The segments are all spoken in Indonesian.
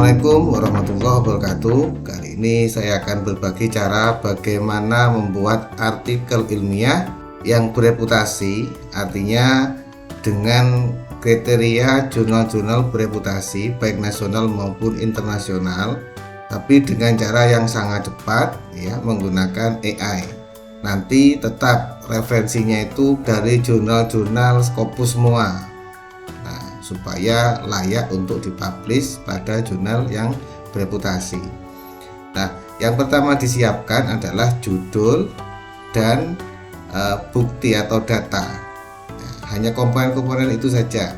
Assalamualaikum warahmatullahi wabarakatuh. Kali ini saya akan berbagi cara bagaimana membuat artikel ilmiah yang bereputasi, artinya dengan kriteria jurnal-jurnal bereputasi baik nasional maupun internasional, tapi dengan cara yang sangat cepat ya, menggunakan AI. Nanti tetap referensinya itu dari jurnal-jurnal Scopus semua, supaya layak untuk dipublish pada jurnal yang bereputasi. Nah, yang pertama disiapkan adalah judul dan bukti atau data. Nah, hanya komponen-komponen itu saja.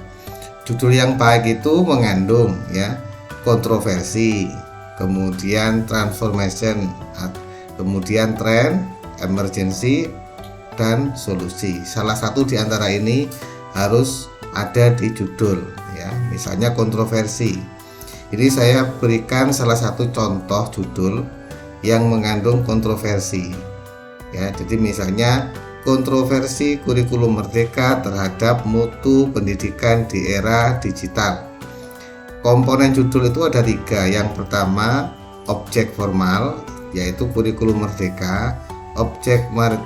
Judul yang baik itu mengandung ya kontroversi, kemudian transformation, kemudian trend, emergency, dan solusi. Salah satu di antara ini harus ada di judul ya, misalnya kontroversi. Ini saya berikan salah satu contoh judul yang mengandung kontroversi ya. Jadi misalnya kontroversi kurikulum merdeka terhadap mutu pendidikan di era digital. Komponen judul itu ada 3. Yang pertama objek formal yaitu kurikulum merdeka, objek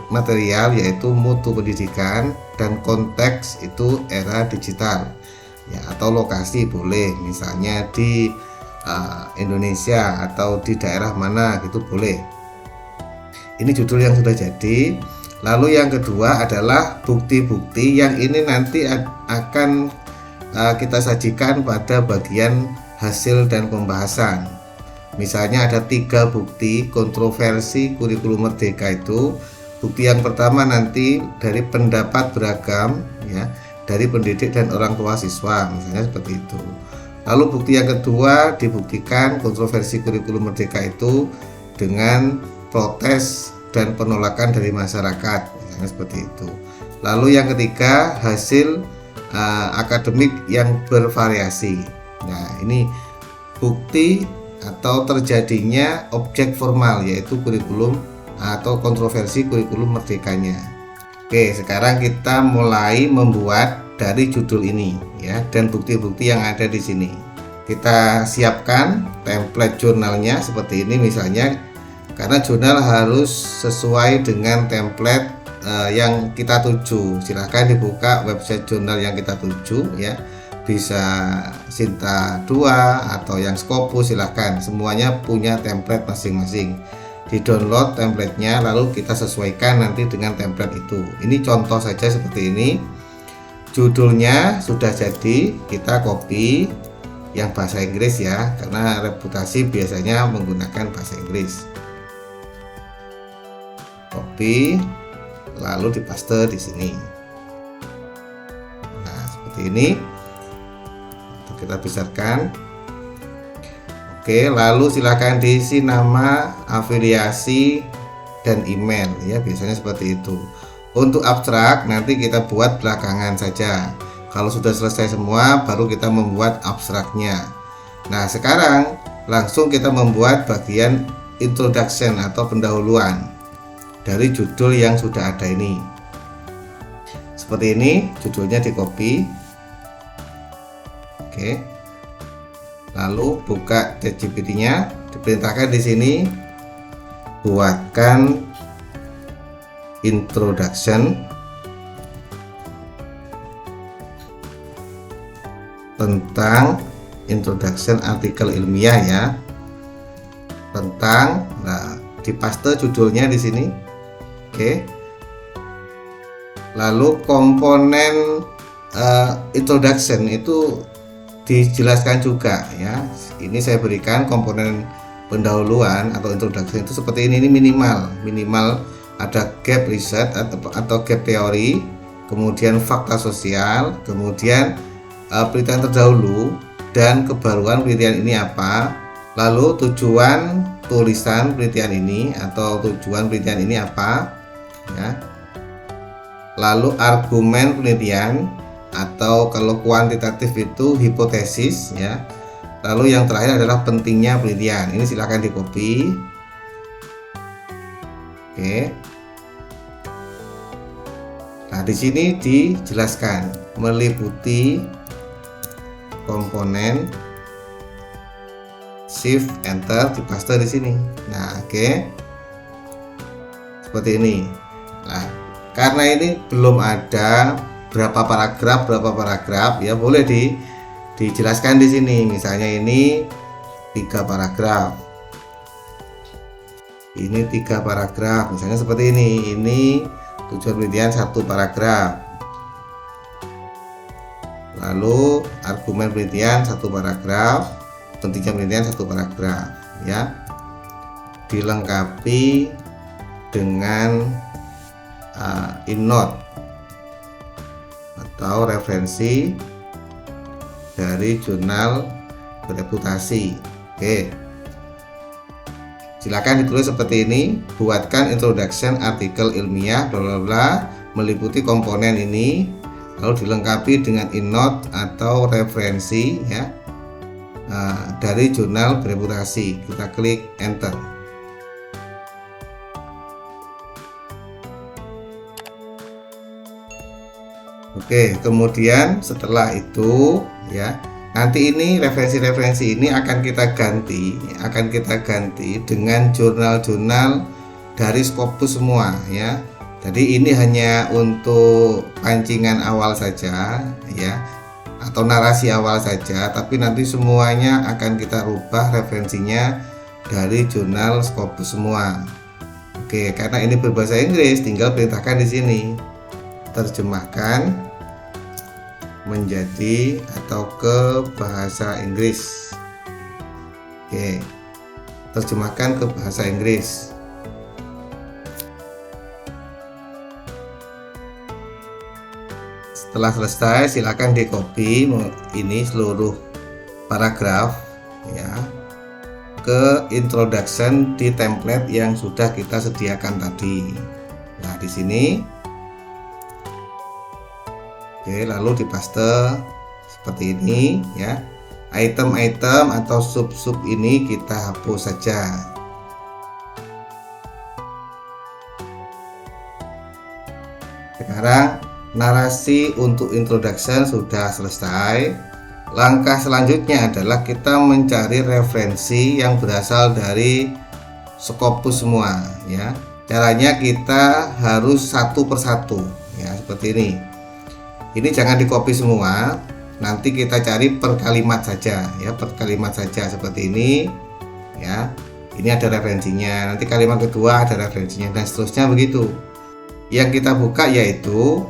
material yaitu mutu pendidikan, dan konteks itu era digital ya, atau lokasi boleh, misalnya di Indonesia atau di daerah mana gitu boleh. Ini judul yang sudah jadi. Lalu yang kedua adalah bukti-bukti, yang ini nanti akan kita sajikan pada bagian hasil dan pembahasan. Misalnya ada 3 bukti kontroversi kurikulum merdeka itu. Bukti yang pertama nanti dari pendapat beragam ya, dari pendidik dan orang tua siswa, misalnya seperti itu. Lalu bukti yang kedua dibuktikan kontroversi kurikulum merdeka itu dengan protes dan penolakan dari masyarakat, misalnya seperti itu. Lalu yang ketiga hasil akademik yang bervariasi. Nah, ini bukti atau terjadinya objek formal yaitu kurikulum atau kontroversi kurikulum merdekanya. Oke, sekarang kita mulai membuat dari judul ini ya, dan bukti-bukti yang ada di sini. Kita siapkan template jurnalnya seperti ini misalnya, karena jurnal harus sesuai dengan template yang kita tuju. Silahkan dibuka website jurnal yang kita tuju ya, bisa Sinta 2 atau yang Scopus, silahkan, semuanya punya template masing-masing. Di download templatenya lalu kita sesuaikan nanti dengan template itu. Ini contoh saja seperti ini. Judulnya sudah jadi, kita copy yang bahasa Inggris ya, karena reputasi biasanya menggunakan bahasa Inggris. Copy lalu dipaste di sini. Nah, seperti ini. Kita besarkan. Oke, lalu silakan diisi nama, afiliasi, dan email ya, biasanya seperti itu. Untuk abstrak nanti kita buat belakangan saja. Kalau sudah selesai semua baru kita membuat abstraknya. Nah, sekarang langsung kita membuat bagian introduction atau pendahuluan dari judul yang sudah ada ini. Seperti ini, judulnya di copy. Oke. Lalu buka ChatGPT-nya, diperintahkan di sini buatkan introduction tentang introduction artikel ilmiah ya. Tentang, nah, dipaste judulnya di sini. Oke. Lalu komponen introduction itu dijelaskan juga ya. Ini saya berikan komponen pendahuluan atau introduction itu seperti ini minimal ada gap riset atau gap teori, kemudian fakta sosial, kemudian penelitian terdahulu dan kebaruan penelitian ini apa, lalu tujuan tulisan penelitian ini atau tujuan penelitian ini apa ya, lalu argumen penelitian atau kalau kuantitatif itu hipotesis ya. Lalu yang terakhir adalah pentingnya penelitian. Ini silakan di copy. Oke. Nah, di sini dijelaskan meliputi komponen shift enter, dipaste di sini. Nah, oke. Seperti ini. Nah, karena ini belum ada berapa paragraf ya, boleh dijelaskan di sini. Misalnya ini 3 paragraf. Ini 3 paragraf, misalnya seperti ini. Ini tujuan penelitian 1 paragraf. Lalu argumen penelitian 1 paragraf, penelitian penelitian 1 paragraf ya. Dilengkapi dengan EndNote atau referensi dari jurnal bereputasi. Oke. Silakan ditulis seperti ini, buatkan introduction artikel ilmiah bla bla bla meliputi komponen ini, lalu dilengkapi dengan EndNote atau referensi ya dari jurnal bereputasi. Kita klik enter. Oke, kemudian setelah itu ya, nanti ini referensi-referensi ini akan kita ganti dengan jurnal-jurnal dari Scopus semua ya. Jadi ini hanya untuk pancingan awal saja ya, atau narasi awal saja, tapi nanti semuanya akan kita rubah referensinya dari jurnal Scopus semua. Oke, karena ini berbahasa Inggris, tinggal perintahkan di sini. Terjemahkan menjadi atau ke bahasa Inggris. Oke, terjemahkan ke bahasa Inggris. Setelah selesai, silakan di copy ini seluruh paragraf ya ke introduction di template yang sudah kita sediakan tadi. Nah, di sini. Oke, lalu dipaste seperti ini ya. Item-item atau sub-sub ini kita hapus saja. Sekarang narasi untuk introduction sudah selesai. Langkah selanjutnya adalah kita mencari referensi yang berasal dari Scopus semua ya. Caranya kita harus satu persatu ya, seperti ini. Ini jangan di copy semua, nanti kita cari per kalimat saja ya, per kalimat saja seperti ini ya. Ini ada referensinya, nanti kalimat kedua ada referensinya, dan seterusnya begitu. Yang kita buka yaitu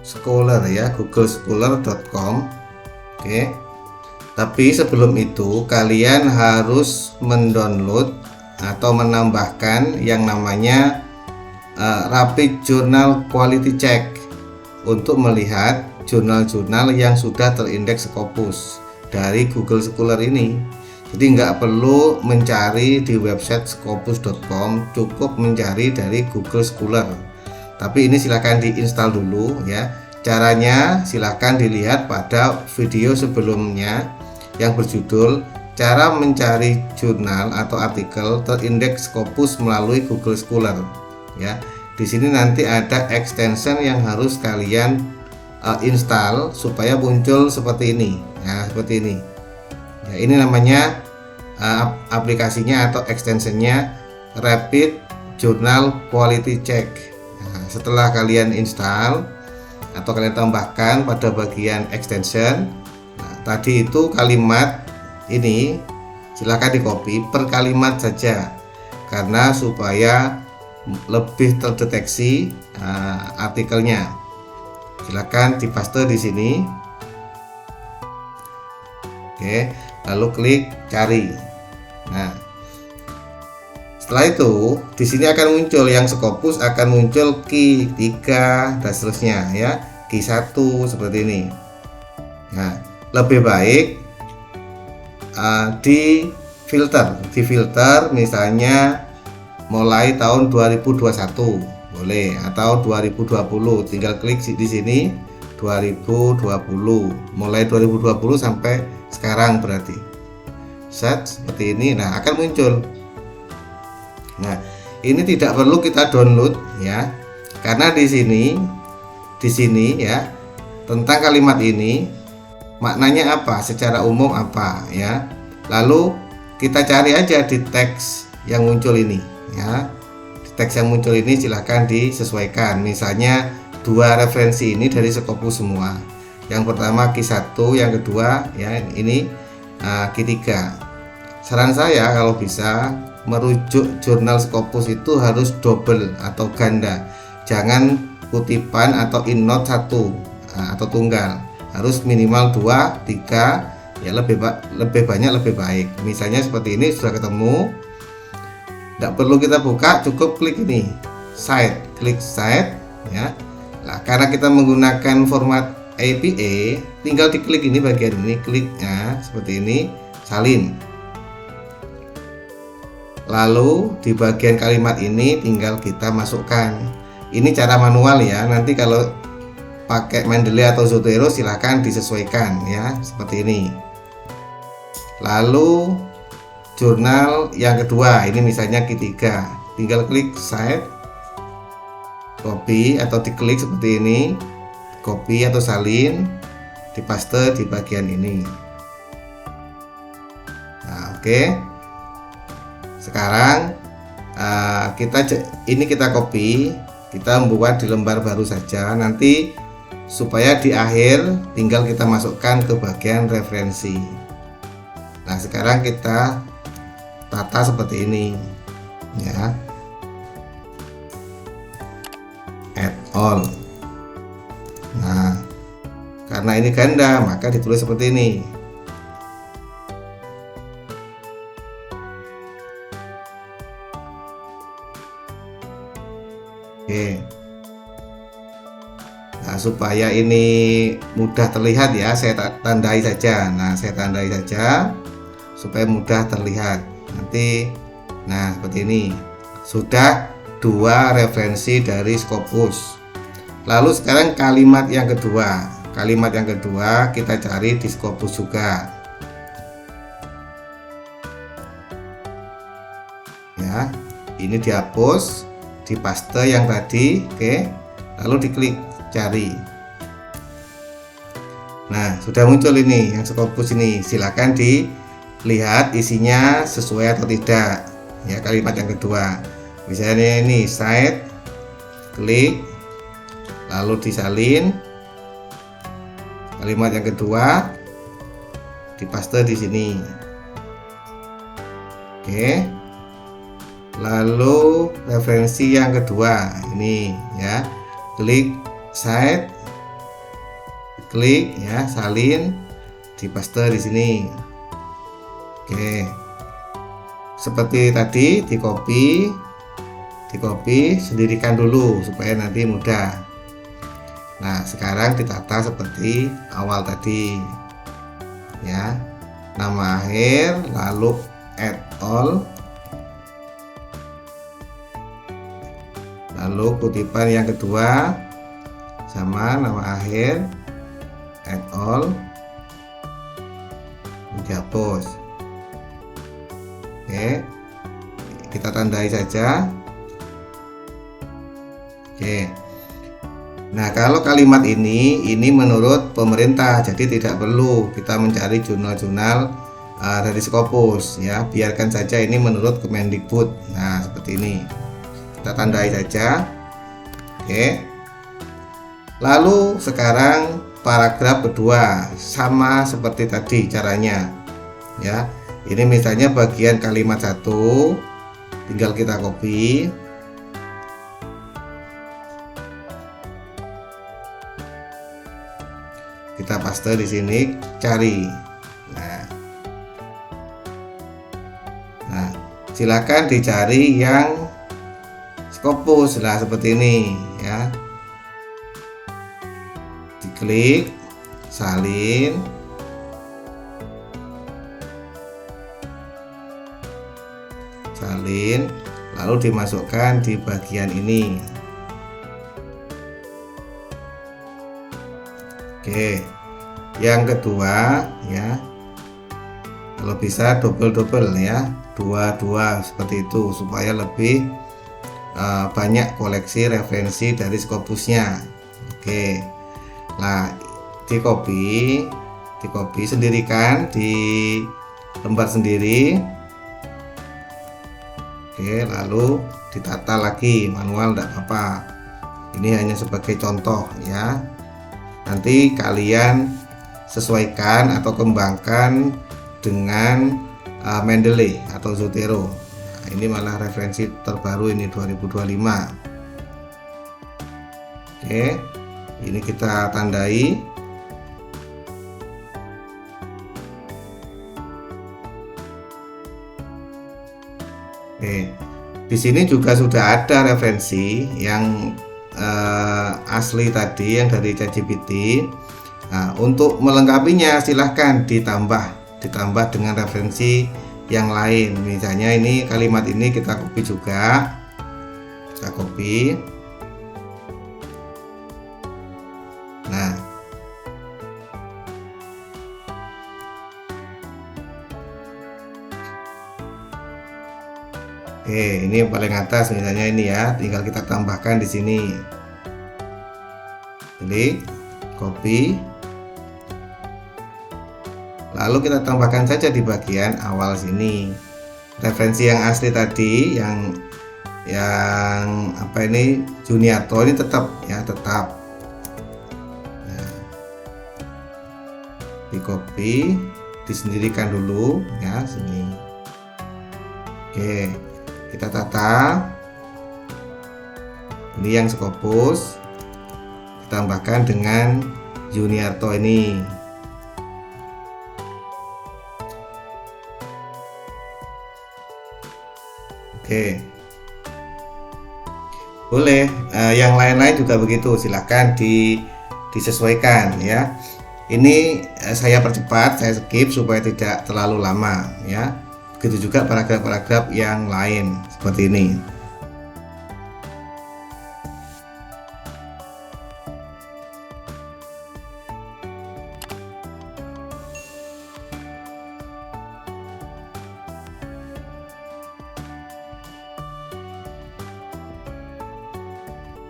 Scholar ya, googlescholar.com. Oke. Tapi sebelum itu kalian harus mendownload atau menambahkan yang namanya Rapid Journal Quality Check untuk melihat jurnal-jurnal yang sudah terindeks Scopus dari Google Scholar ini. Jadi nggak perlu mencari di website scopus.com, cukup mencari dari Google Scholar. Tapi ini silahkan diinstal dulu ya. Caranya silahkan dilihat pada video sebelumnya yang berjudul cara mencari jurnal atau artikel terindeks Scopus melalui Google Scholar. Ya, di sini nanti ada extension yang harus kalian install supaya muncul seperti ini. Nah, seperti ini. Ya, ini namanya aplikasinya atau extensionnya Rapid Journal Quality Check. Nah, setelah kalian install atau kalian tambahkan pada bagian extension, nah, tadi itu kalimat ini silakan di copy per kalimat saja, karena supaya lebih terdeteksi artikelnya. Silakan dipaste di sini. Oke, lalu klik cari. Nah, setelah itu di sini akan muncul yang Scopus, akan muncul key 3 dan seterusnya ya, key 1 seperti ini. Nah, lebih baik di filter misalnya mulai tahun 2021 boleh, atau 2020, tinggal klik di sini 2020, mulai 2020 sampai sekarang berarti set seperti ini. Nah, akan muncul. Nah, ini tidak perlu kita download ya, karena di sini ya tentang kalimat ini maknanya apa, secara umum apa ya. Lalu kita cari aja di teks yang muncul ini ya. Di teks yang muncul ini silahkan disesuaikan. Misalnya dua referensi ini dari Scopus semua. Yang pertama Q1, yang kedua ya ini Q3. Saran saya kalau bisa merujuk jurnal Scopus itu harus double atau ganda. Jangan kutipan atau innote satu atau tunggal. Harus minimal 2, 3 ya, lebih banyak lebih baik. Misalnya seperti ini sudah ketemu, tidak perlu kita buka, cukup klik ini site, klik site ya. Nah, karena kita menggunakan format APA, tinggal diklik ini bagian ini, kliknya seperti ini, salin. Lalu di bagian kalimat ini tinggal kita masukkan. Ini cara manual ya. Nanti kalau pakai Mendeley atau Zotero silahkan disesuaikan ya, seperti ini. Lalu jurnal yang kedua, ini misalnya Q3, tinggal klik site, copy atau diklik seperti ini, copy atau salin, dipaste di bagian ini. Nah, oke. Sekarang kita copy, kita membuat di lembar baru saja. Nanti supaya di akhir tinggal kita masukkan ke bagian referensi. Nah, sekarang kita tata seperti ini ya, add all. Nah, karena ini ganda maka ditulis seperti ini. Oke. Nah, supaya ini mudah terlihat ya, saya tandai saja. Nah, saya tandai saja supaya mudah terlihat. Nanti, nah seperti ini. Sudah dua referensi dari Scopus. Lalu sekarang kalimat yang kedua. Kalimat yang kedua kita cari di Scopus juga. Ya, ini dihapus, dipaste yang tadi, oke. Lalu diklik cari. Nah, sudah muncul ini yang Scopus ini. Silakan dilihat isinya sesuai atau tidak. Ya, kalimat yang kedua. Misalnya ini site, klik, lalu disalin. Kalimat yang kedua dipaste di sini. Oke. Lalu referensi yang kedua ini ya, klik site, klik ya, salin, dipaste di sini. Oke, seperti tadi di copy, sendirikan dulu supaya nanti mudah. Nah, sekarang ditata seperti awal tadi ya, nama akhir, lalu add all, lalu kutipan yang kedua sama nama akhir, add all, dihapus. Oke, kita tandai saja. Oke. Nah, kalau kalimat ini menurut pemerintah, jadi tidak perlu kita mencari jurnal-jurnal dari Scopus ya, biarkan saja ini menurut Kemendikbud. Nah, seperti ini. Kita tandai saja. Oke. Lalu sekarang paragraf kedua sama seperti tadi caranya. Ya. Ini misalnya bagian kalimat 1, tinggal kita copy. Kita paste di sini, cari. Nah, silakan dicari yang Scopus lah seperti ini ya. Diklik, salin, lalu dimasukkan di bagian ini. Oke, yang kedua ya, kalau bisa double ya, dua seperti itu supaya lebih banyak koleksi referensi dari Scopusnya. Oke, nah di copy, di copy sendirikan di lembar sendiri. Oke, lalu ditata lagi manual, tidak apa-apa, ini hanya sebagai contoh ya. Nanti kalian sesuaikan atau kembangkan dengan Mendeley atau Zotero. Nah, ini malah referensi terbaru ini 2025. Oke, ini kita tandai. Oke, di sini juga sudah ada referensi yang asli tadi yang dari ChatGPT. Nah, untuk melengkapinya silahkan ditambah dengan referensi yang lain. Misalnya ini kalimat ini kita copy juga, kita copy. Nah, oke, ini yang paling atas misalnya ini ya, tinggal kita tambahkan di sini. Klik, copy. Lalu kita tambahkan saja di bagian awal sini. Referensi yang asli tadi yang apa ini Juniato ini tetap ya, tetap. Nah, di copy, disendirikan dulu ya sini. Oke, kita tata. Ini yang Scopus, ditambahkan dengan Juniarto ini. Oke, boleh yang lain-lain juga begitu, silahkan disesuaikan ya. Ini saya percepat, saya skip supaya tidak terlalu lama ya. Begitu juga paragraf-paragraf yang lain seperti ini.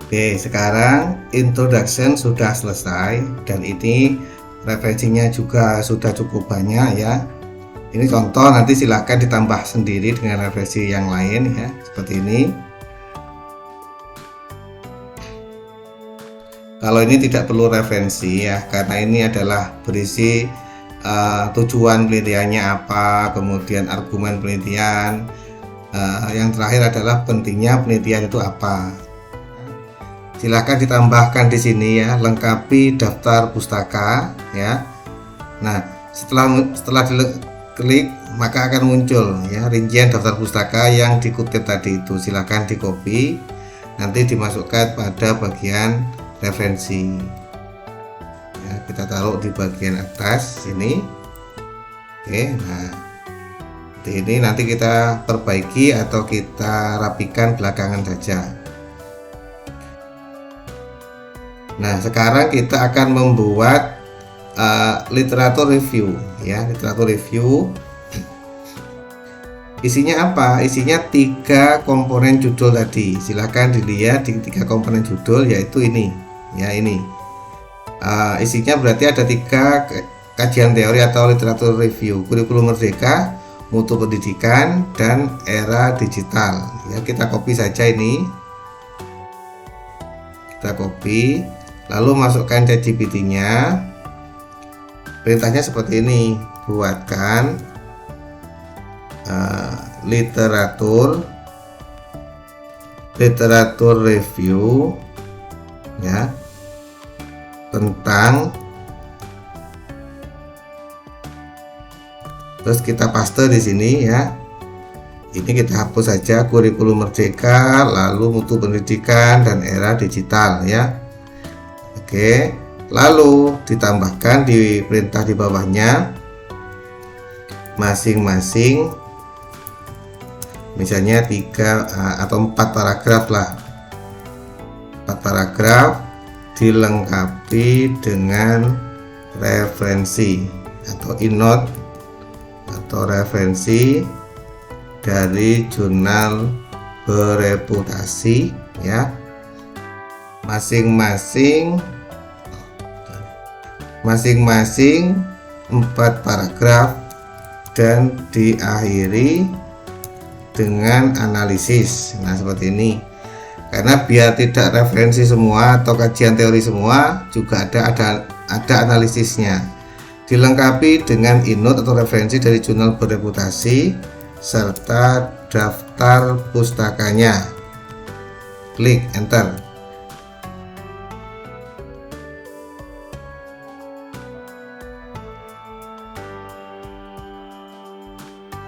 Oke, sekarang introduction sudah selesai dan ini referensinya juga sudah cukup banyak ya. Ini contoh, nanti silahkan ditambah sendiri dengan referensi yang lain ya, seperti ini. Kalau ini tidak perlu referensi ya, karena ini adalah berisi tujuan penelitiannya apa, kemudian argumen penelitian, yang terakhir adalah pentingnya penelitian itu apa. Silahkan ditambahkan di sini ya, lengkapi daftar pustaka ya. Nah, setelah diklik maka akan muncul ya rincian daftar pustaka yang dikutip tadi itu. Silahkan di copy, nanti dimasukkan pada bagian referensi ya, kita taruh di bagian atas sini. Oke, nah ini nanti kita perbaiki atau kita rapikan belakangan saja. Nah, sekarang kita akan membuat literatur review ya, literatur review. Isinya apa? Isinya 3 komponen judul tadi. Silahkan dilihat di 3 komponen judul, yaitu ini ya, ini isinya berarti ada 3 kajian teori atau literatur review: kurikulum merdeka, mutu pendidikan, dan era digital ya. Kita copy saja ini, kita copy, lalu masukkan ChatGPT-nya. Perintahnya seperti ini, buatkan literatur review ya tentang, terus kita paste di sini ya. Ini kita hapus saja, kurikulum merdeka, lalu mutu pendidikan, dan era digital ya. Oke, lalu ditambahkan di perintah di bawahnya masing-masing, misalnya 3 atau 4 paragraf lah, 4 paragraf dilengkapi dengan referensi atau innote atau referensi dari jurnal bereputasi ya. Masing-masing 4 paragraf dan diakhiri dengan analisis. Nah, seperti ini. Karena biar tidak referensi semua atau kajian teori semua, juga ada analisisnya. Dilengkapi dengan e-note atau referensi dari jurnal bereputasi serta daftar pustakanya. Klik enter.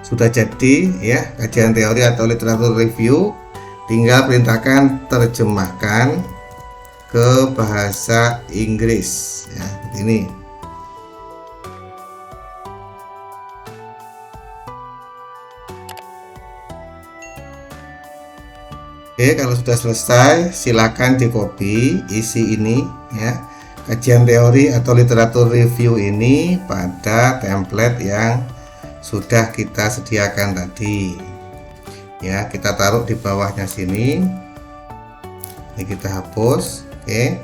Sudah jadi ya kajian teori atau literatur review, tinggal perintahkan terjemahkan ke bahasa Inggris ya, seperti ini. Oke, kalau sudah selesai silakan di copy isi ini ya, kajian teori atau literatur review ini pada template yang sudah kita sediakan tadi ya. Kita taruh di bawahnya sini, ini kita hapus. Oke,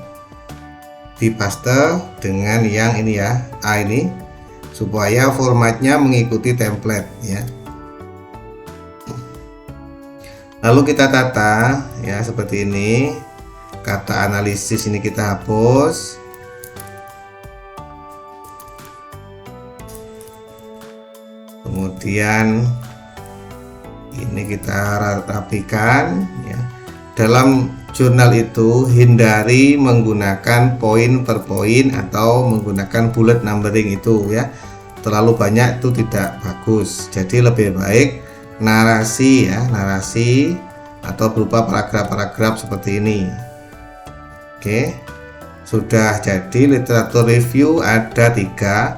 di paste dengan yang ini ya, A ini, supaya formatnya mengikuti template ya. Lalu kita tata ya seperti ini. Kata analisis ini kita hapus. Kemudian ini kita rapikan ya. Dalam jurnal itu hindari menggunakan poin per poin atau menggunakan bullet numbering itu ya. Terlalu banyak itu tidak bagus. Jadi lebih baik narasi ya, narasi atau berupa paragraf-paragraf seperti ini. Oke, sudah jadi literatur review ada 3: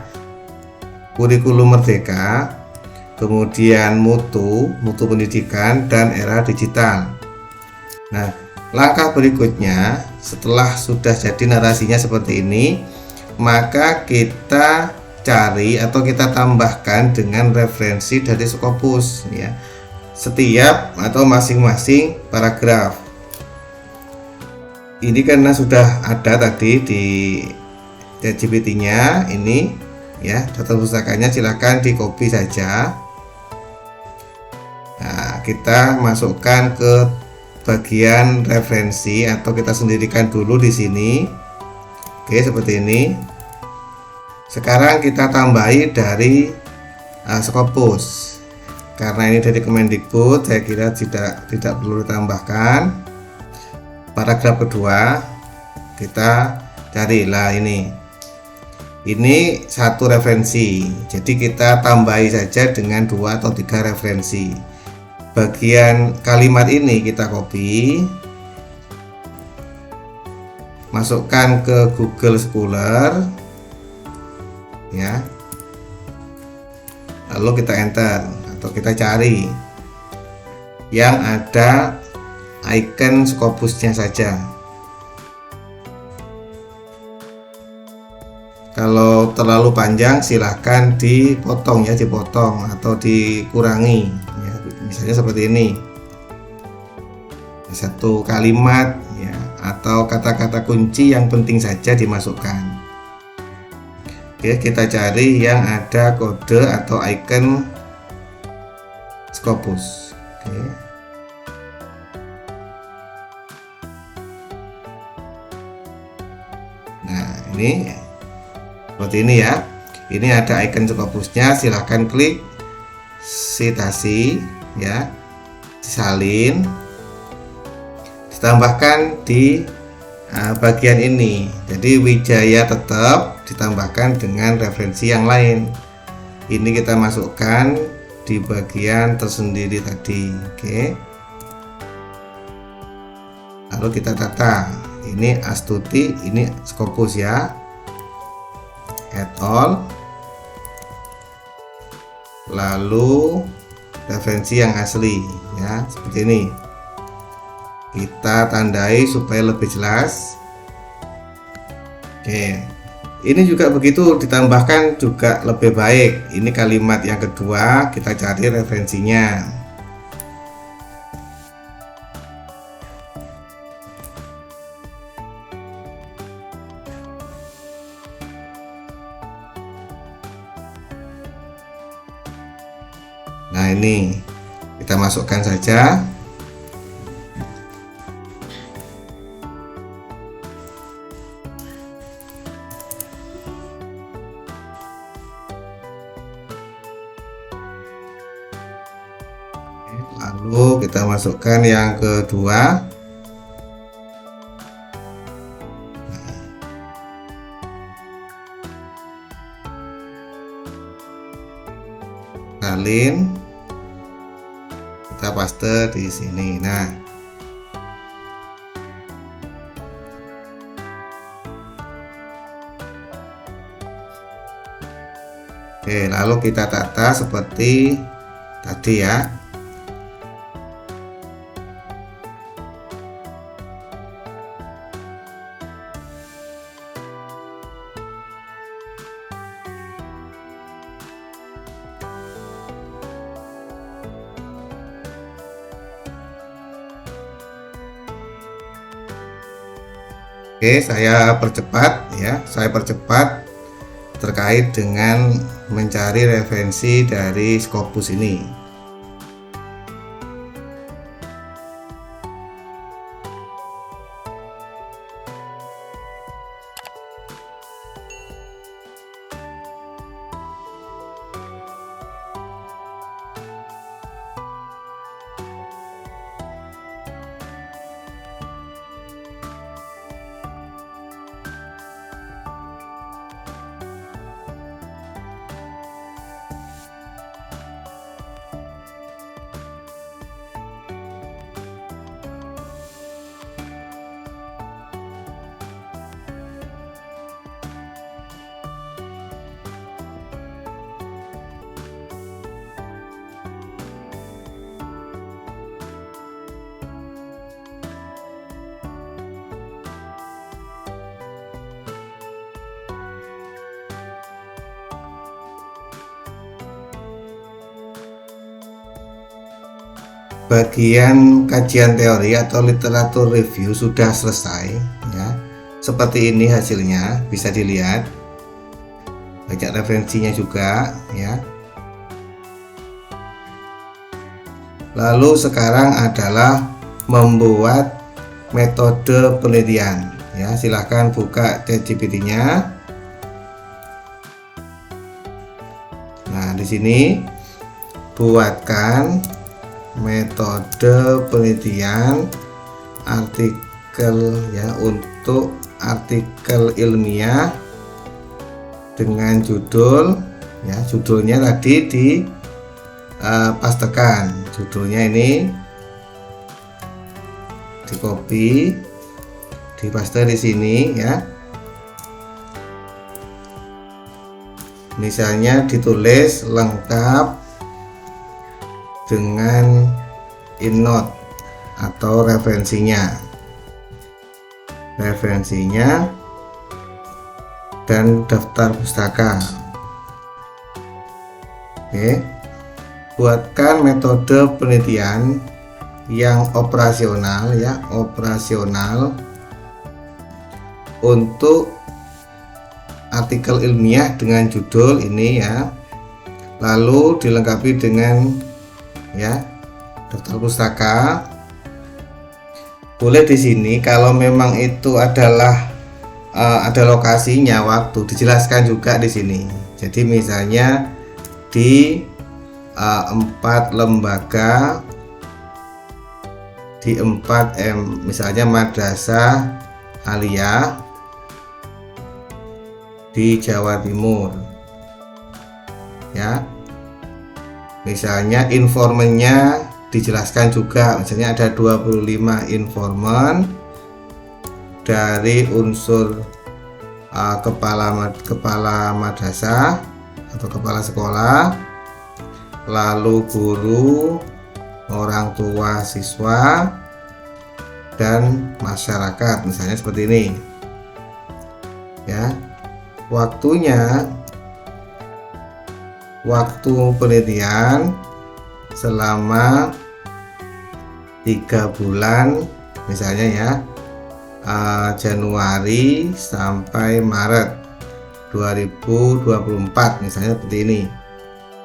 kurikulum merdeka, kemudian mutu pendidikan, dan era digital. Nah, langkah berikutnya setelah sudah jadi narasinya seperti ini, maka kita cari atau kita tambahkan dengan referensi dari Scopus ya, setiap atau masing-masing paragraf. Ini karena sudah ada tadi di ChatGPT-nya ini ya, data pustakanya silahkan di copy saja. Nah, kita masukkan ke bagian referensi atau kita sendirikan dulu di sini. Oke, seperti ini. Sekarang kita tambahi dari Scopus. Karena ini dari Kemendikbud, saya kira tidak perlu ditambahkan. Paragraf kedua kita carilah ini. Ini satu referensi, jadi kita tambahi saja dengan 2 atau 3 referensi. Bagian kalimat ini kita copy, masukkan ke Google Scholar ya, lalu kita enter atau kita cari yang ada icon Scopusnya saja. Kalau terlalu panjang silahkan dipotong ya, dipotong atau dikurangi ya, misalnya seperti ini, satu kalimat ya, atau kata-kata kunci yang penting saja dimasukkan. Oke, kita cari yang ada kode atau icon Scopus. Oke. Nah, ini seperti ini ya. Ini ada icon Scopusnya, silahkan klik citasi ya, disalin, ditambahkan di bagian ini. Jadi Wijaya tetap ditambahkan dengan referensi yang lain. Ini kita masukkan di bagian tersendiri tadi. Oke, lalu kita tata. Ini Astuti, ini Scopus ya, et al. Lalu referensi yang asli ya, seperti ini. Kita tandai supaya lebih jelas. Oke, ini juga begitu, ditambahkan juga lebih baik. Ini kalimat yang kedua, kita cari referensinya. Nah, ini kita masukkan saja. Lalu kita masukkan yang kedua. Salin, kita paste di sini. Nah, oke, lalu kita tata seperti tadi ya. Oke, saya percepat ya. Saya percepat terkait dengan mencari referensi dari Scopus ini. Bagian kajian teori atau literatur review sudah selesai ya. Seperti ini hasilnya, bisa dilihat. Banyak referensinya juga ya. Lalu sekarang adalah membuat metode penelitian ya. Silahkan buka ChatGPT-nya. Nah, di sini buatkan metode penelitian artikel ya, untuk artikel ilmiah dengan judul ya, judulnya tadi di pastekan judulnya, ini di copy, di paste di sini ya. Misalnya ditulis lengkap dengan innote atau referensinya dan daftar pustaka. Oke, buatkan metode penelitian yang operasional ya, operasional untuk artikel ilmiah dengan judul ini ya. Lalu dilengkapi dengan ya daftar pustaka. Boleh di sini kalau memang itu adalah ada lokasinya, waktu dijelaskan juga di sini. Jadi misalnya di 4 lembaga di 4 misalnya Madrasah Aliyah di Jawa Timur ya. Misalnya informannya dijelaskan juga, misalnya ada 25 informan dari unsur kepala madrasah atau kepala sekolah, lalu guru, orang tua siswa, dan masyarakat, misalnya seperti ini ya. Waktu penelitian selama 3 bulan misalnya ya, Januari sampai Maret 2024 misalnya seperti ini.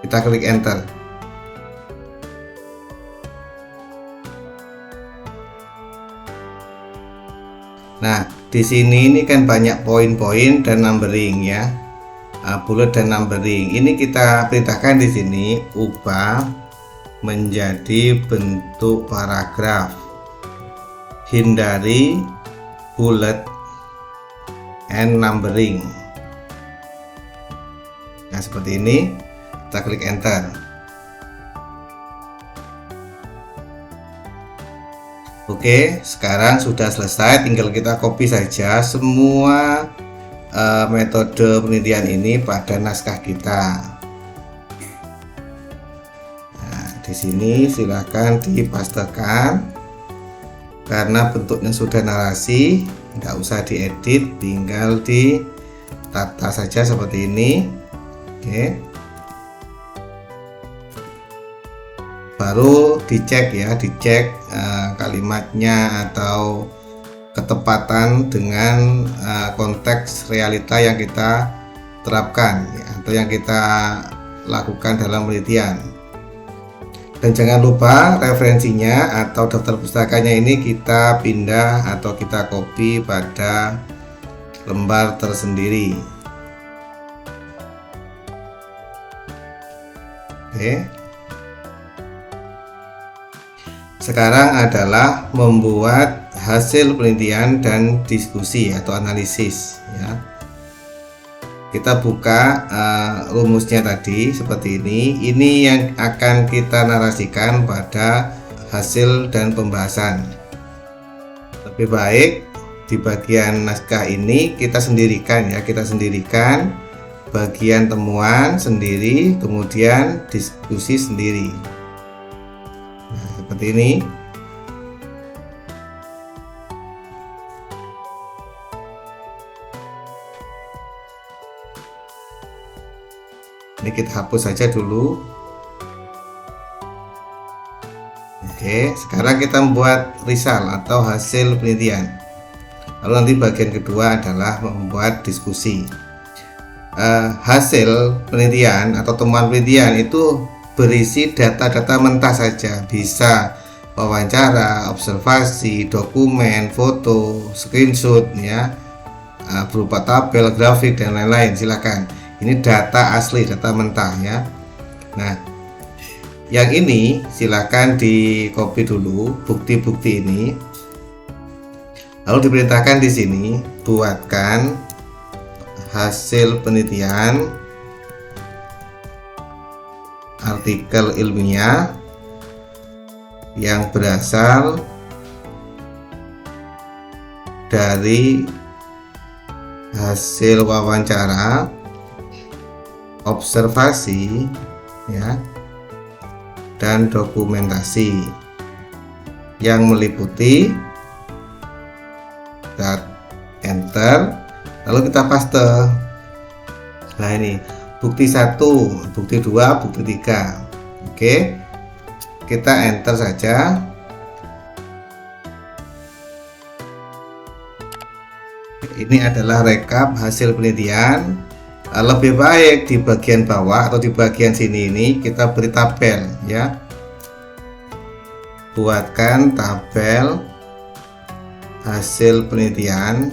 Kita klik enter. Nah, di sini ini kan banyak poin-poin dan numbering ya, bullet dan numbering. Ini kita perintahkan di sini ubah menjadi bentuk paragraf. Hindari bullet and numbering. Nah, seperti ini. Kita klik enter. Oke, sekarang sudah selesai, tinggal kita copy saja semua metode penelitian ini pada naskah kita. Nah, di sini silahkan dipastekan. Karena bentuknya sudah narasi, nggak usah diedit, tinggal ditata saja seperti ini. Oke, baru dicek ya, dicek kalimatnya atau ketepatan dengan konteks realita yang kita terapkan ya, atau yang kita lakukan dalam penelitian. Dan jangan lupa referensinya atau daftar pustakanya ini kita pindah atau kita copy pada lembar tersendiri. Oke. Sekarang adalah membuat hasil penelitian dan diskusi atau analisis ya. Kita buka rumusnya tadi seperti ini. Ini yang akan kita narasikan pada hasil dan pembahasan. Lebih baik di bagian naskah ini kita sendirikan ya, kita sendirikan bagian temuan sendiri, kemudian diskusi sendiri. Nah, seperti ini. Ini kita hapus saja dulu. Oke, sekarang kita membuat result atau hasil penelitian. Lalu nanti bagian kedua adalah membuat diskusi. Hasil penelitian atau temuan penelitian itu berisi data-data mentah saja, bisa wawancara, observasi, dokumen, foto, screenshot ya, berupa tabel, grafik dan lain-lain. Silakan. Ini data asli, data mentah ya. Nah, yang ini silakan di copy dulu bukti-bukti ini. Lalu diperintahkan di sini buatkan hasil penelitian artikel ilmiah yang berasal dari hasil wawancara, observasi ya, dan dokumentasi yang meliputi enter, lalu kita paste. Nah, ini bukti 1, bukti 2, bukti 3. Oke, kita enter saja. Ini adalah rekap hasil penelitian. Lebih baik di bagian bawah atau di bagian sini ini kita beri tabel ya. Buatkan tabel hasil penelitian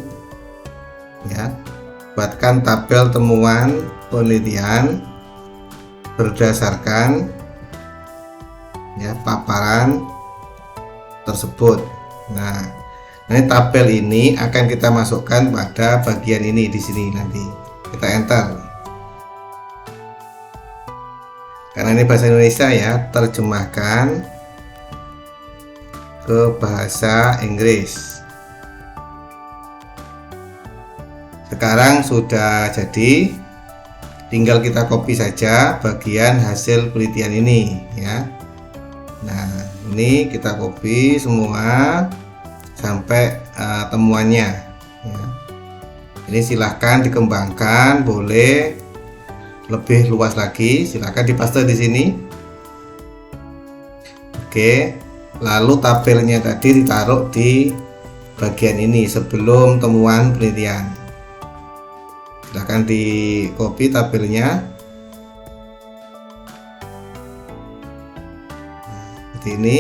ya. Buatkan tabel temuan penelitian berdasarkan ya paparan tersebut. Nah, ini tabel ini akan kita masukkan pada bagian ini di sini nanti. Kita enter. Karena ini bahasa Indonesia ya, terjemahkan ke bahasa Inggris. Sekarang sudah jadi, tinggal kita copy saja bagian hasil penelitian ini ya. Nah, ini kita copy semua sampai temuannya ya. Ini silahkan dikembangkan, boleh lebih luas lagi, silahkan dipaste di sini. Oke, lalu tabelnya tadi ditaruh di bagian ini sebelum temuan penelitian. Silahkan di copy tabelnya. Seperti ini,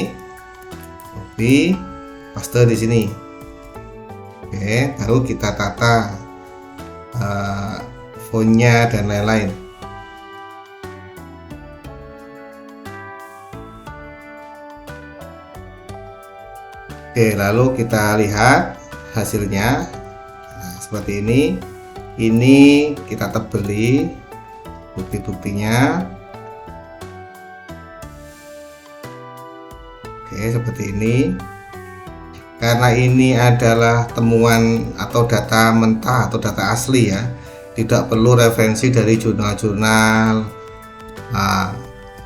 copy, paste di sini. Oke, baru kita tata fontnya dan lain-lain. Oke, lalu kita lihat hasilnya. Nah, seperti ini. Ini kita tebeli bukti-buktinya. Oke, seperti ini. Karena ini adalah temuan atau data mentah atau data asli ya, tidak perlu referensi dari jurnal-jurnal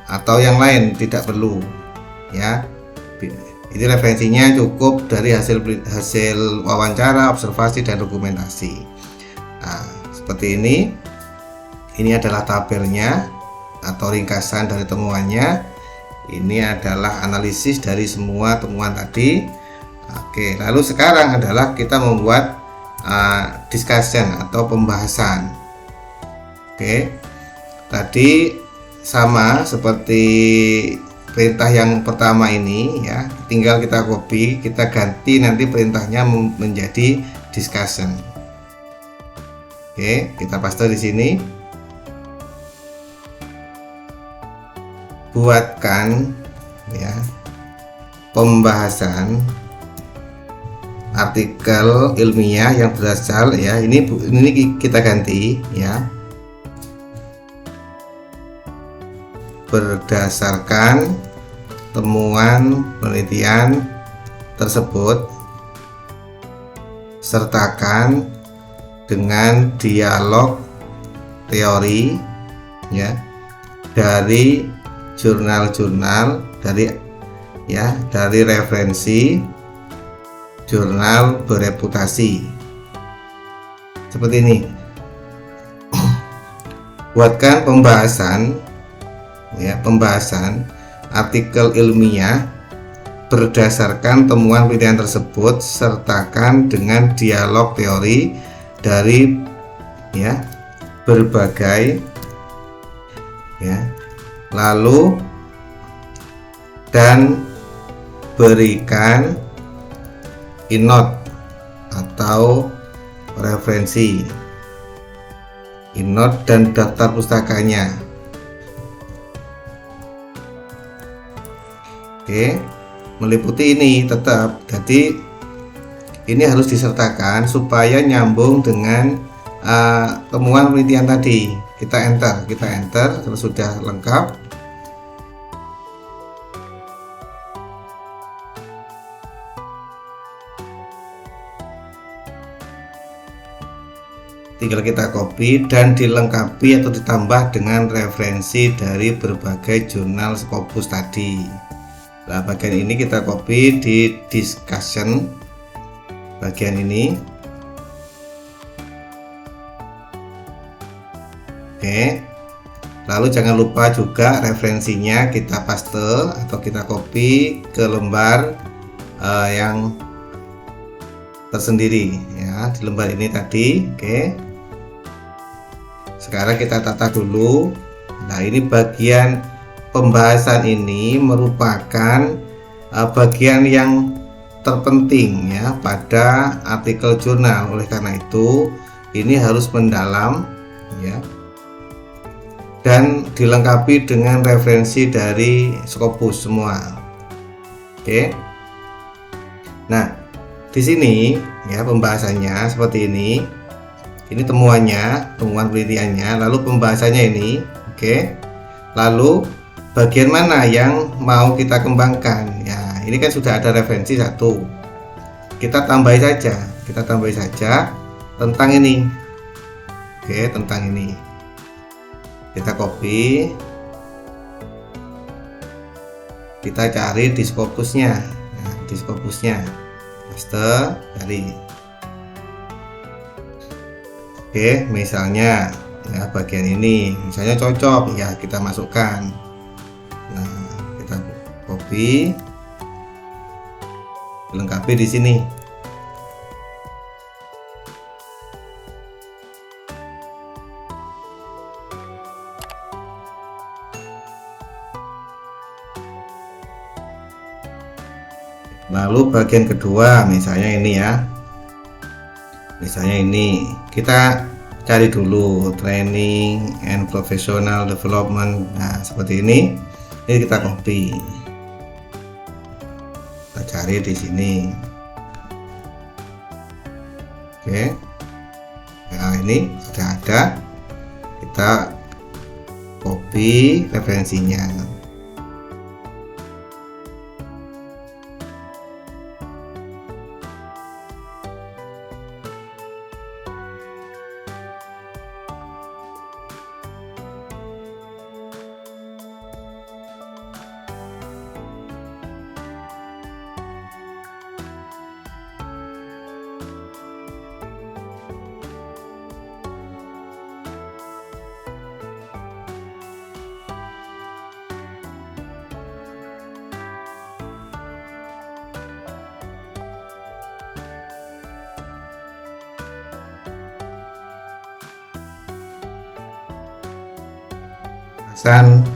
atau yang lain, tidak perlu ya. Ini referensinya cukup dari hasil wawancara, observasi, dan dokumentasi. Nah, seperti ini. Ini adalah tabelnya atau ringkasan dari temuannya. Ini adalah analisis dari semua temuan tadi. Oke, lalu sekarang adalah kita membuat discussion atau pembahasan. Oke, tadi sama seperti perintah yang pertama ini ya, tinggal kita copy, kita ganti nanti perintahnya menjadi discussion. Oke, kita paste di sini. Buatkan ya pembahasan artikel ilmiah yang berasal ya, ini kita ganti ya, berdasarkan temuan penelitian tersebut, sertakan dengan dialog teori ya dari jurnal-jurnal, dari referensi jurnal bereputasi. Seperti ini. Buatkan pembahasan artikel ilmiah berdasarkan temuan penelitian tersebut, sertakan dengan dialog teori dari berbagai lalu dan berikan innote atau referensi, innote dan daftar pustakanya. Oke, meliputi ini tetap. Jadi ini harus disertakan supaya nyambung dengan temuan penelitian tadi. Kita enter kalau sudah lengkap. Tinggal kita copy dan dilengkapi atau ditambah dengan referensi dari berbagai jurnal Scopus tadi. Nah, bagian ini kita copy di discussion bagian ini. Oke, lalu jangan lupa juga referensinya kita paste atau kita copy ke lembar yang tersendiri ya, di lembar ini tadi. Oke, sekarang kita tata dulu. Nah, ini bagian pembahasan ini merupakan bagian yang terpenting ya pada artikel jurnal. Oleh karena itu ini harus mendalam ya, dan dilengkapi dengan referensi dari Scopus semua. Oke, nah di sini ya pembahasannya seperti ini. Ini temuannya, temuan penelitiannya, lalu pembahasannya ini. Oke, lalu bagian mana yang mau kita kembangkan ya, ini kan sudah ada referensi satu, kita tambahi saja tentang ini. Oke, tentang ini kita copy, kita cari di Scopusnya. Nah, di Scopusnya paste, cari. Oke, misalnya ya bagian ini misalnya cocok ya, kita masukkan. Nah, kita copy, lengkapi di sini. Lalu bagian kedua misalnya ini ya, Misalnya ini kita cari dulu training and professional development. Nah, seperti ini kita copy, kita cari di sini. Oke, nah ini sudah ada, kita copy referensinya.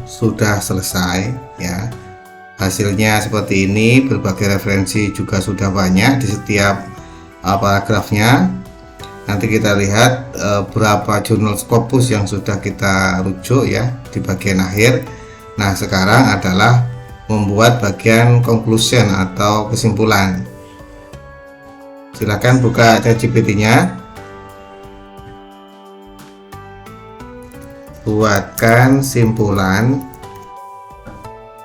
Sudah selesai ya, hasilnya seperti ini. Berbagai referensi juga sudah banyak di setiap paragrafnya. Nanti kita lihat berapa jurnal Scopus yang sudah kita rujuk ya di bagian akhir. Nah, sekarang adalah membuat bagian conclusion atau kesimpulan. Silakan buka ChatGPT-nya, buatkan simpulan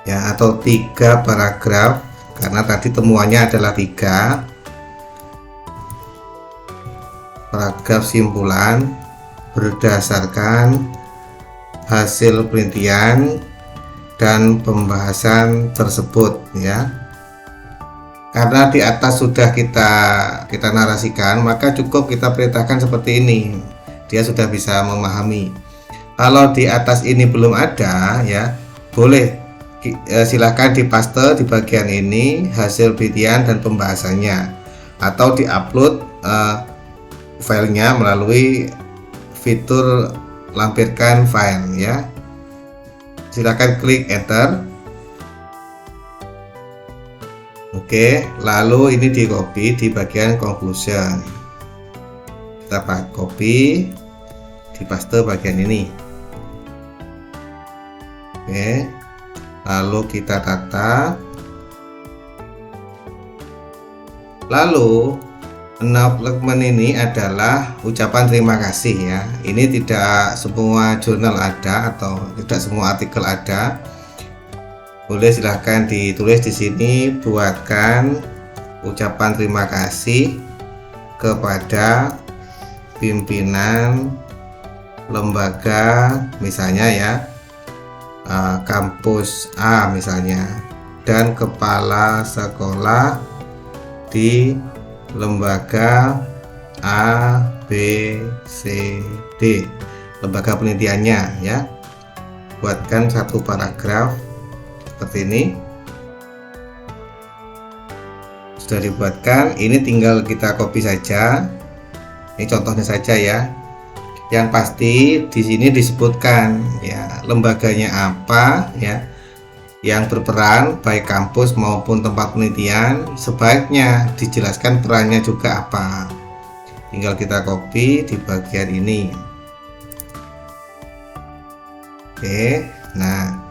ya, atau 3 paragraf, karena tadi temuannya adalah 3 paragraf simpulan berdasarkan hasil penelitian dan pembahasan tersebut ya. Karena di atas sudah kita narasikan, maka cukup kita perintahkan seperti ini, dia sudah bisa memahami. Kalau di atas ini belum ada ya, boleh silahkan dipaste di bagian ini hasil penelitian dan pembahasannya, atau diupload filenya melalui fitur lampirkan file ya. Silakan klik enter. Oke, lalu ini di copy di bagian conclusion, kita copy, dipaste bagian ini. Oke, lalu kita tata. Lalu acknowledgement ini adalah ucapan terima kasih ya. Ini tidak semua jurnal ada atau tidak semua artikel ada. Boleh silahkan ditulis di sini, buatkan ucapan terima kasih kepada pimpinan lembaga misalnya ya, kampus A misalnya, dan kepala sekolah di lembaga A, B, C, D, lembaga penelitiannya ya. Buatkan 1 paragraf seperti ini. Sudah dibuatkan, ini tinggal kita copy saja. Ini contohnya saja ya. Yang pasti di sini disebutkan ya lembaganya apa ya, yang berperan baik kampus maupun tempat penelitian, sebaiknya dijelaskan perannya juga apa. Tinggal kita copy di bagian ini. Oke, nah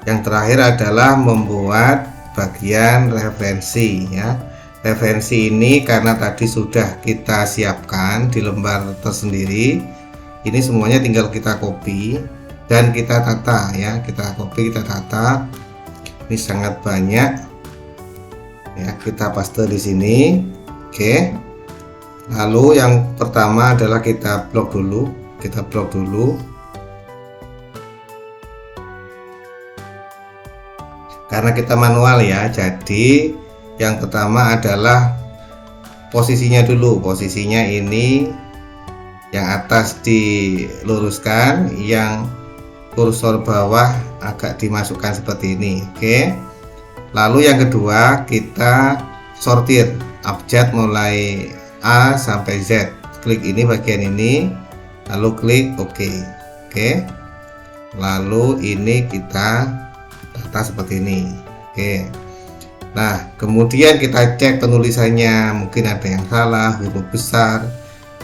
yang terakhir adalah membuat bagian referensi ya. Referensi ini karena tadi sudah kita siapkan di lembar tersendiri, ini semuanya tinggal kita copy dan kita tata ya. Kita copy, kita tata. Ini sangat banyak ya, kita paste di sini. Oke, lalu yang pertama adalah kita blok dulu. Karena kita manual ya, jadi yang pertama adalah posisinya dulu. Posisinya ini yang atas diluruskan, yang kursor bawah agak dimasukkan seperti ini. Oke, lalu yang kedua kita sortir abjad mulai A sampai Z. Klik ini bagian ini, lalu klik OK. Oke, lalu ini kita tata seperti ini. Oke, Nah, kemudian kita cek penulisannya, mungkin ada yang salah, huruf besar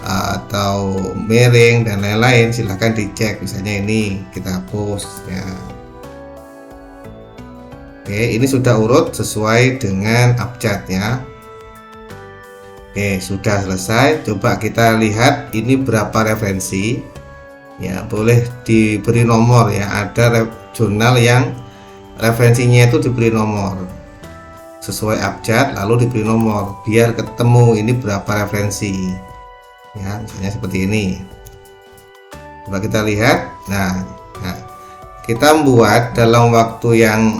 atau miring dan lain-lain, silahkan dicek. Misalnya ini kita hapus ya. Oke, ini sudah urut sesuai dengan abjadnya. Oke, sudah selesai. Coba kita lihat ini berapa referensi. Ya, boleh diberi nomor ya. Ada jurnal yang referensinya itu diberi nomor sesuai abjad, lalu diberi nomor biar ketemu ini berapa referensi. Ya, misalnya seperti ini. Coba kita lihat. Nah, kita membuat dalam waktu yang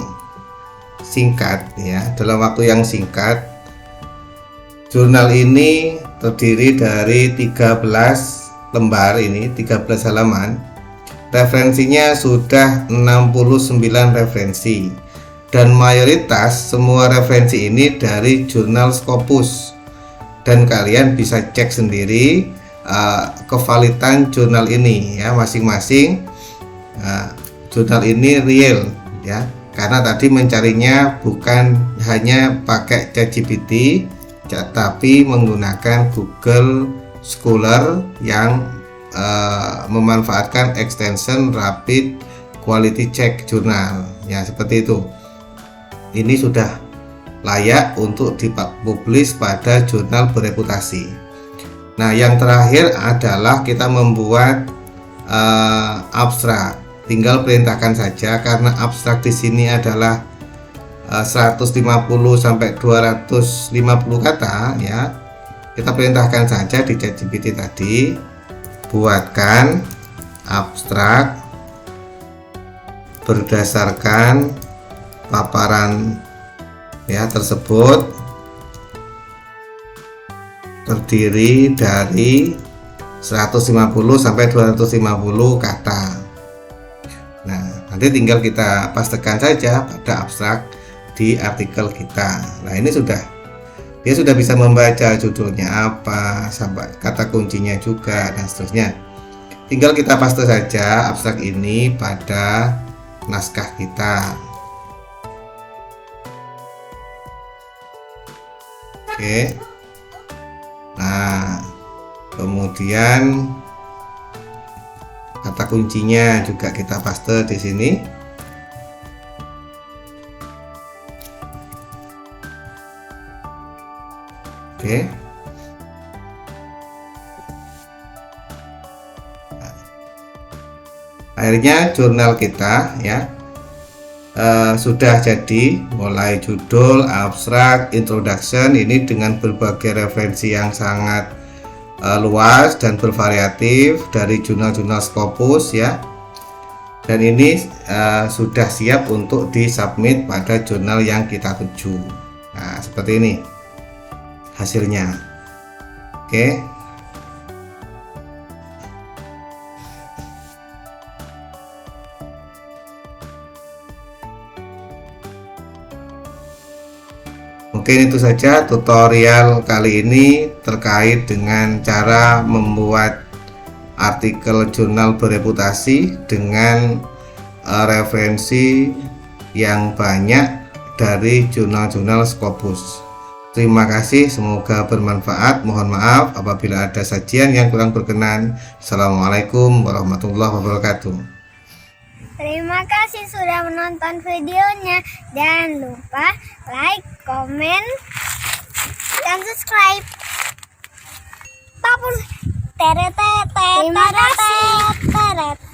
singkat ya, dalam waktu yang singkat. Jurnal ini terdiri dari 13 lembar, ini 13 halaman. Referensinya sudah 69 referensi, dan mayoritas semua referensi ini dari jurnal Scopus, dan kalian bisa cek sendiri kevalidan jurnal ini ya, masing-masing jurnal ini real ya, karena tadi mencarinya bukan hanya pakai ChatGPT, tapi menggunakan Google Scholar yang memanfaatkan extension Rapid Quality Check Journal ya, seperti itu. Ini sudah layak untuk dipublish pada jurnal bereputasi. Nah, yang terakhir adalah kita membuat abstrak. Tinggal perintahkan saja, karena abstrak di sini adalah 150 sampai 250 kata ya. Kita perintahkan saja di ChatGPT tadi, buatkan abstrak berdasarkan paparan ya tersebut terdiri dari 150 sampai 250 kata. Nah, nanti tinggal kita pastekan saja pada abstrak di artikel kita. Nah, ini dia sudah bisa membaca judulnya apa, sampai kata kuncinya juga dan seterusnya. Tinggal kita paste saja abstrak ini pada naskah kita. Oke. Nah, kemudian kata kuncinya juga kita paste di sini. Oke. Akhirnya jurnal kita ya sudah jadi, mulai judul, abstrak, introduction, ini dengan berbagai referensi yang sangat luas dan bervariatif dari jurnal-jurnal Scopus ya. Dan ini sudah siap untuk disubmit pada jurnal yang kita tuju. Nah, seperti ini hasilnya. Oke. Mungkin itu saja tutorial kali ini terkait dengan cara membuat artikel jurnal bereputasi dengan referensi yang banyak dari jurnal-jurnal Scopus. Terima kasih, semoga bermanfaat. Mohon maaf apabila ada sajian yang kurang berkenan. Assalamualaikum warahmatullahi wabarakatuh. Terima kasih sudah menonton videonya. Jangan lupa like, komen, dan subscribe. Terima kasih.